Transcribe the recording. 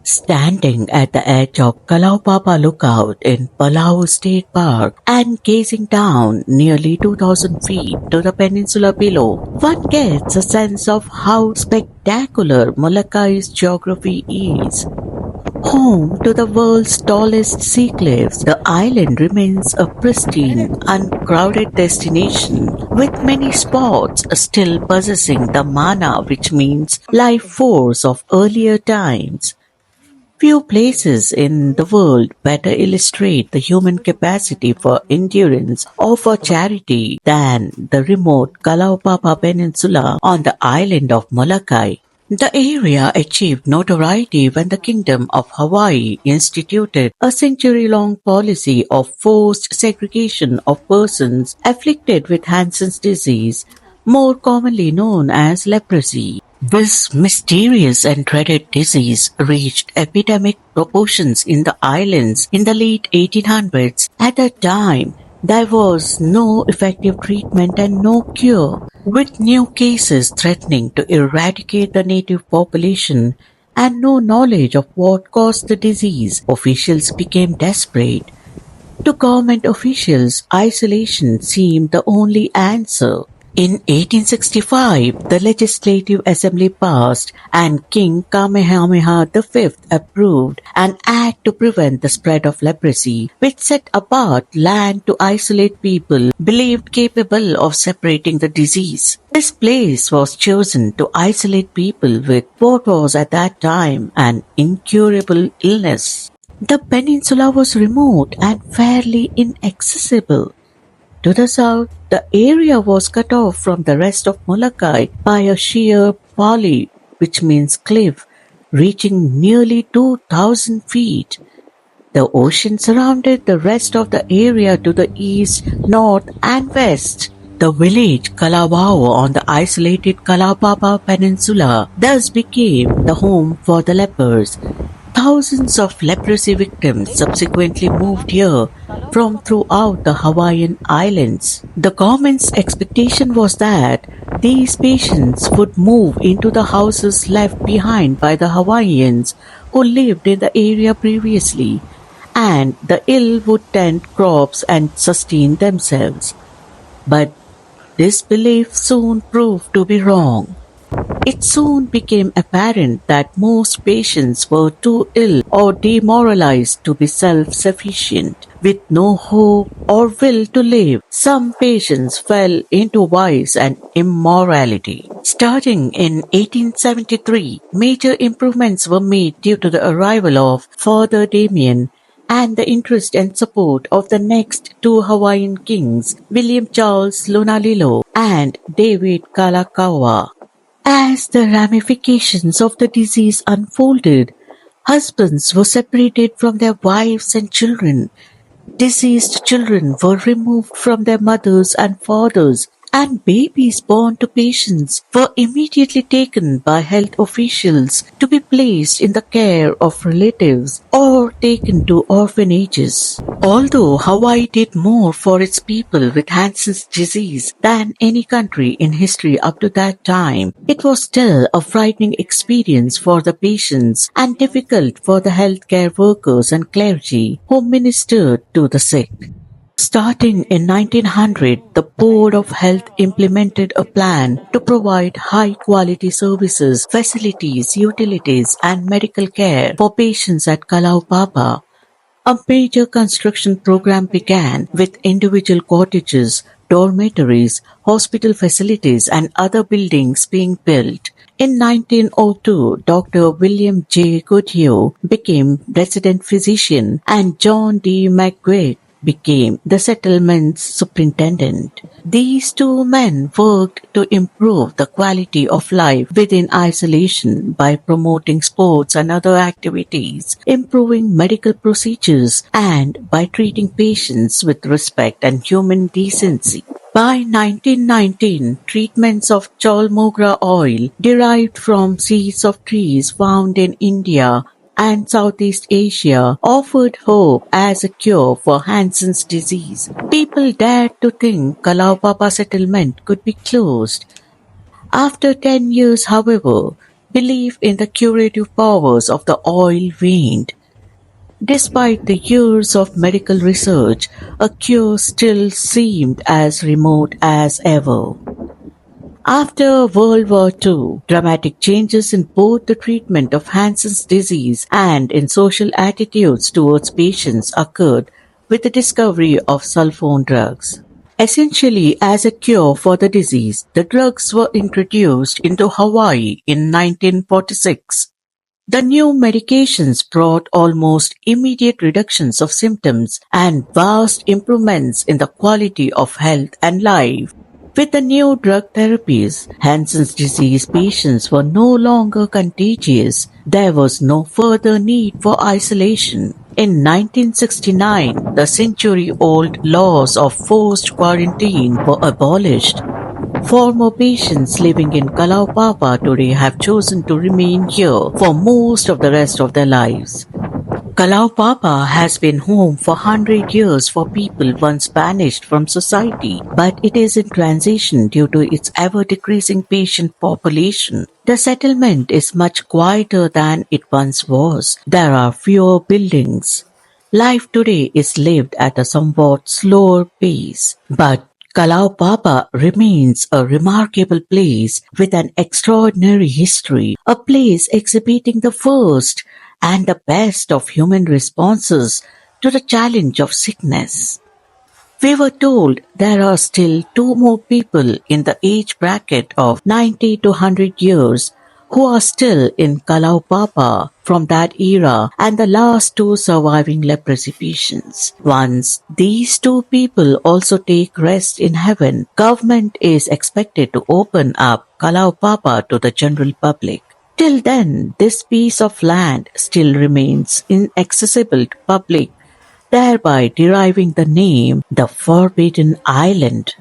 Standing at the edge of Kalaupapa Lookout in Palau State Park and gazing down nearly 2,000 feet to the peninsula below, one gets a sense of how spectacular Molokai's geography is. Home to the world's tallest sea cliffs, the island remains a pristine, uncrowded destination, with many spots still possessing the mana, which means life force of earlier times. Few places in the world better illustrate the human capacity for endurance or for charity than the remote Kalaupapa Peninsula on the island of Molokai. The area achieved notoriety when the Kingdom of Hawai'i instituted a century-long policy of forced segregation of persons afflicted with Hansen's disease, more commonly known as leprosy. This mysterious and dreaded disease reached epidemic proportions in the islands in the late 1800s. At that time, there was no effective treatment and no cure, with new cases threatening to eradicate the native population and no knowledge of what caused the disease. Officials became desperate. To government officials, isolation seemed the only answer. In 1865, the Legislative Assembly passed and King Kamehameha V approved an act to prevent the spread of leprosy, which set apart land to isolate people believed capable of separating the disease. This place was chosen to isolate people with what was at that time an incurable illness. The peninsula was remote and fairly inaccessible. To the south, the area was cut off from the rest of Molokai by a sheer pali, which means cliff, reaching nearly 2,000 feet. The ocean surrounded the rest of the area to the east, north, and west. The village Kalawao on the isolated Kalaupapa Peninsula thus became the home for the lepers. Thousands of leprosy victims subsequently moved here from throughout the Hawaiian Islands. The government's expectation was that these patients would move into the houses left behind by the Hawaiians who lived in the area previously, and the ill would tend crops and sustain themselves. But this belief soon proved to be wrong. It soon became apparent that most patients were too ill or demoralized to be self-sufficient. With no hope or will to live, some patients fell into vice and immorality. Starting in 1873, major improvements were made due to the arrival of Father Damien and the interest and support of the next two Hawaiian kings, William Charles Lunalilo and David Kalakaua. As the ramifications of the disease unfolded, husbands were separated from their wives and children. Diseased children were removed from their mothers and fathers, and babies born to patients were immediately taken by health officials to be placed in the care of relatives or taken to orphanages. Although Hawaii did more for its people with Hansen's disease than any country in history up to that time, it was still a frightening experience for the patients and difficult for the healthcare workers and clergy who ministered to the sick. Starting in 1900, the Board of Health implemented a plan to provide high-quality services, facilities, utilities, and medical care for patients at Kalaupapa. A major construction program began with individual cottages, dormitories, hospital facilities, and other buildings being built. In 1902, Dr. William J. Goodhue became resident physician and John D. McGuick became the settlement's superintendent. These two men worked to improve the quality of life within isolation by promoting sports and other activities, improving medical procedures, and by treating patients with respect and human decency. By 1919, treatments of cholmogra oil derived from seeds of trees found in India and Southeast Asia offered hope as a cure for Hansen's disease. People dared to think Kalaupapa settlement could be closed. After 10 years, however, belief in the curative powers of the oil waned. Despite the years of medical research, a cure still seemed as remote as ever. After World War II, dramatic changes in both the treatment of Hansen's disease and in social attitudes towards patients occurred with the discovery of sulfone drugs. Essentially as a cure for the disease, the drugs were introduced into Hawaii in 1946. The new medications brought almost immediate reductions of symptoms and vast improvements in the quality of health and life. With the new drug therapies, Hansen's disease patients were no longer contagious. There was no further need for isolation. In 1969, the century-old laws of forced quarantine were abolished. Former patients living in Kalaupapa today have chosen to remain here for most of the rest of their lives. Kalaupapa has been home for 100 years for people once banished from society, but it is in transition due to its ever-decreasing patient population. The settlement is much quieter than it once was. There are fewer buildings. Life today is lived at a somewhat slower pace, but Kalaupapa remains a remarkable place with an extraordinary history, a place exhibiting the first and the best of human responses to the challenge of sickness. We were told there are still two more people in the age bracket of 90 to 100 years who are still in Kalaupapa from that era and the last two surviving leprosy patients. Once these two people also take rest in heaven, government is expected to open up Kalaupapa to the general public. Till then, this piece of land still remains inaccessible to public, thereby deriving the name the Forbidden Island.